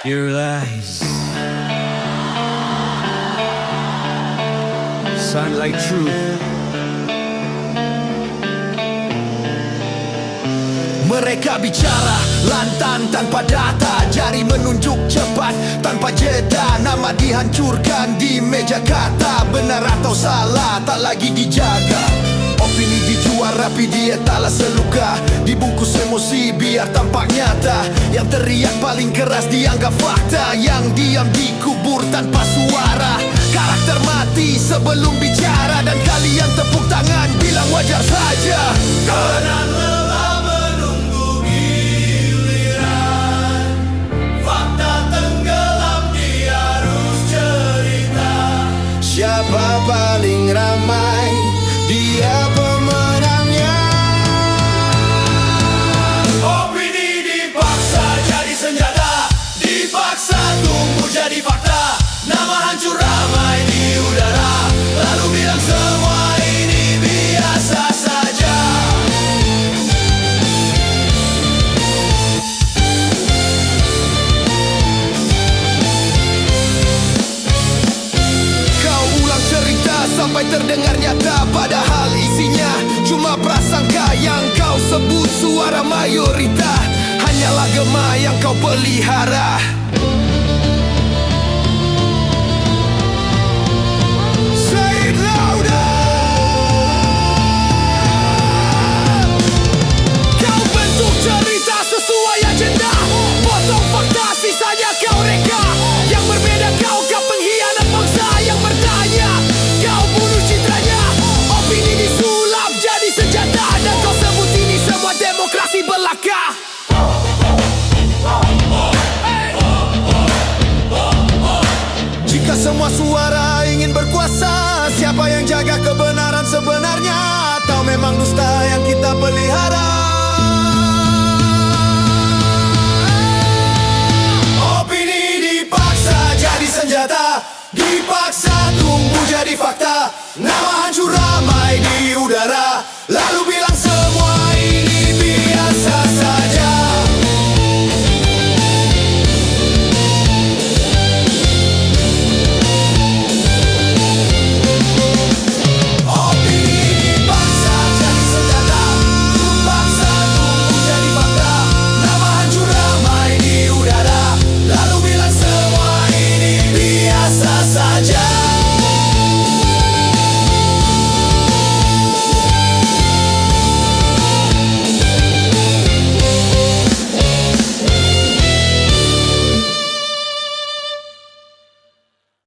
Your lies sound like truth. Mereka bicara lantang tanpa data, jari menunjuk cepat tanpa jeda. Nama dihancurkan di meja kata, benar atau salah tak lagi dijaga. Opini dijual rapi, dia taklah seluka, dibungkus emosi biar tampak nyata. Yang teriak paling keras dianggap fakta, yang diam dikubur tanpa suara. Karakter mati sebelum bicara, dan kalian tepuk tangan bilang wajar saja. Tenang lelah menunggu giliran, fakta tenggelam di arus cerita. Siapa paling ramai, dia pemenangnya. Opini dipaksa jadi senjata, dipaksa tumbuh jadi fakta. Nama hancur ramai di udara, lalu bilang semua ini biasa saja. Kau ulang cerita sampai terdengar nyata, padahal isinya cuma prasangka. Yang kau sebut suara mayoritas hanyalah gema yang kau pelihara. Say it louder. Kau bentuk cerita sesuai agenda, potong fakta sisanya kau reka. Yang berbeda kau pengkhianat bangsa yang bertanya. Kau bunuh citranya, opini disulap jadi senjata, dan kau sebut ini semua demokrasi belaka. Jika semua suara ingin berkuasa, siapa yang jaga kebenaran sebenarnya? Atau memang dusta yang kita pelihara? Opini dipaksa jadi senjata, dipaksa tumbuh jadi fakta.